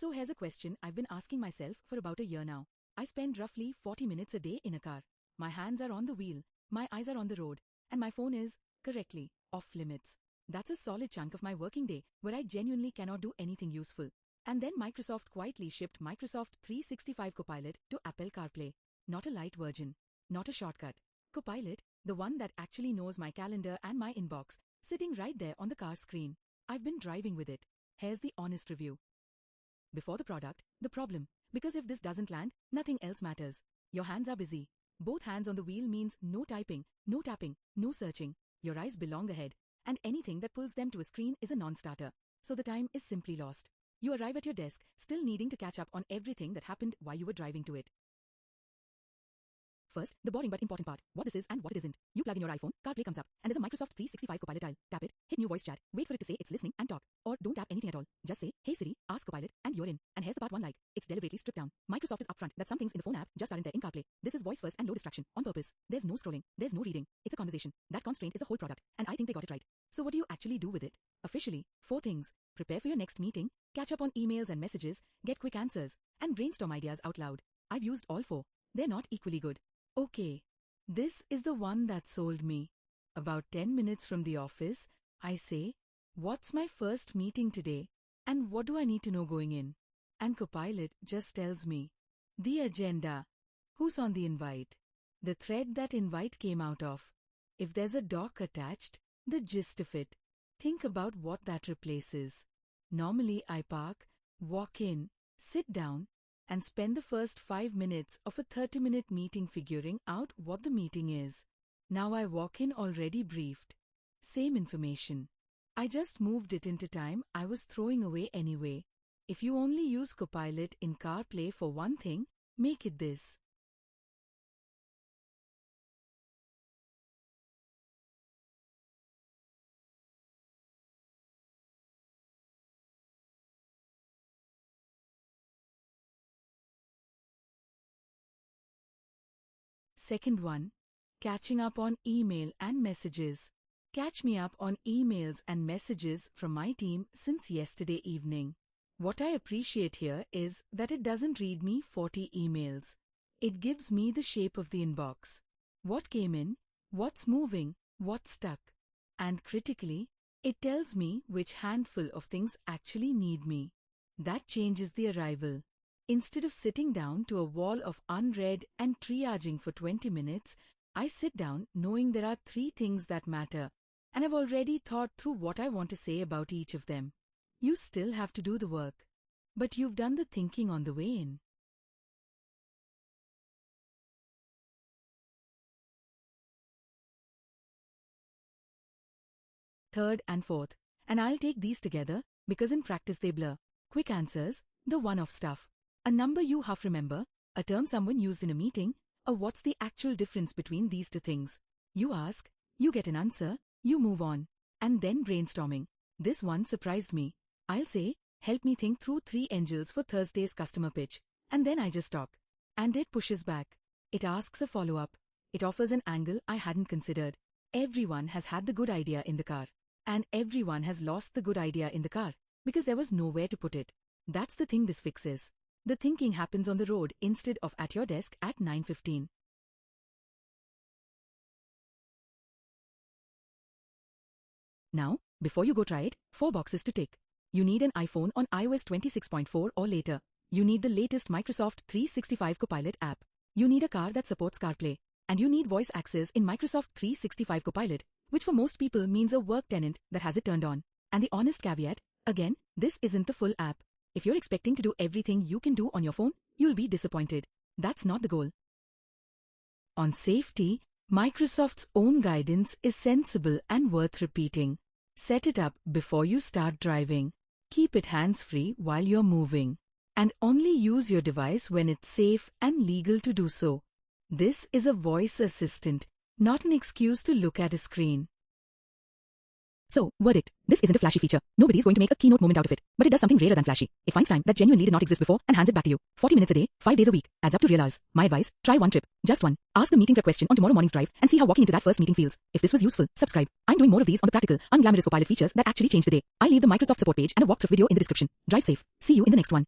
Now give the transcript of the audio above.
So here's a question I've been asking myself for about a year now. I spend roughly 40 minutes a day in a car. My hands are on the wheel, my eyes are on the road, and my phone is, correctly, off limits. That's a solid chunk of my working day where I genuinely cannot do anything useful. And then Microsoft quietly shipped Microsoft 365 Copilot to Apple CarPlay. Not a light version, not a shortcut. Copilot, the one that actually knows my calendar and my inbox, sitting right there on the car screen. I've been driving with it. Here's the honest review. Before the product, the problem. Because if this doesn't land, nothing else matters. Your hands are busy. Both hands on the wheel means no typing, no tapping, no searching. Your eyes belong ahead, and anything that pulls them to a screen is a non-starter. So the time is simply lost. You arrive at your desk, still needing to catch up on everything that happened while you were driving to it. First, the boring but important part, what this is and what it isn't. You plug in your iPhone, CarPlay comes up, and there's a Microsoft 365 Copilot tile. Tap it, hit new voice chat, wait for it to say it's listening and talk. Or don't tap anything at all. Just say, hey Siri, ask Copilot, and you're in. And here's the part one like, it's deliberately stripped down. Microsoft is upfront that some things in the phone app just aren't there in CarPlay. This is voice first and low distraction, on purpose. There's no scrolling, there's no reading. It's a conversation. That constraint is the whole product, and I think they got it right. So what do you actually do with it? Officially, 4 things. Prepare for your next meeting, catch up on emails and messages, get quick answers, and brainstorm ideas out loud. I've used all 4. They're not equally good. Okay. This is the one that sold me. About 10 minutes from the office, I say, what's my first meeting today? And what do I need to know going in? And Copilot just tells me, the agenda. Who's on the invite? The thread that invite came out of. If there's a doc attached, the gist of it. Think about what that replaces. Normally I park, walk in, sit down, and spend the first 5 minutes of a 30-minute meeting figuring out what the meeting is. Now I walk in already briefed. Same information. I just moved it into time I was throwing away anyway. If you only use Copilot in CarPlay for one thing, make it this. Second one, catching up on email and messages. Catch me up on emails and messages from my team since yesterday evening. What I appreciate here is that it doesn't read me 40 emails. It gives me the shape of the inbox. What came in, what's moving, what's stuck. And critically, it tells me which handful of things actually need me. That changes the arrival. Instead of sitting down to a wall of unread and triaging for 20 minutes, I sit down knowing there are 3 things that matter, and I've already thought through what I want to say about each of them. You still have to do the work, but you've done the thinking on the way in. Third and fourth, and I'll take these together because in practice they blur. Quick answers, the one-off stuff. A number you half remember, a term someone used in a meeting, or what's the actual difference between these 2 things. You ask, you get an answer, you move on. And then brainstorming. This one surprised me. I'll say, help me think through 3 angles for Thursday's customer pitch. And then I just talk. And it pushes back. It asks a follow-up. It offers an angle I hadn't considered. Everyone has had the good idea in the car. And everyone has lost the good idea in the car, because there was nowhere to put it. That's the thing this fixes. The thinking happens on the road instead of at your desk at 9:15. Now, before you go try it, 4 boxes to tick. You need an iPhone on iOS 26.4 or later. You need the latest Microsoft 365 Copilot app. You need a car that supports CarPlay. And you need voice access in Microsoft 365 Copilot, which for most people means a work tenant that has it turned on. And the honest caveat, again, this isn't the full app. If you're expecting to do everything you can do on your phone, you'll be disappointed. That's not the goal. On safety, Microsoft's own guidance is sensible and worth repeating. Set it up before you start driving. Keep it hands-free while you're moving. And only use your device when it's safe and legal to do so. This is a voice assistant, not an excuse to look at a screen. So, verdict. This isn't a flashy feature. Nobody's going to make a keynote moment out of it. But it does something rarer than flashy. It finds time that genuinely did not exist before and hands it back to you. 40 minutes a day, 5 days a week. Adds up to real hours. My advice, try one trip. Just one. Ask the meeting prep question on tomorrow morning's drive and see how walking into that first meeting feels. If this was useful, subscribe. I'm doing more of these on the practical, unglamorous Copilot features that actually change the day. I'll leave the Microsoft support page and a walkthrough video in the description. Drive safe. See you in the next one.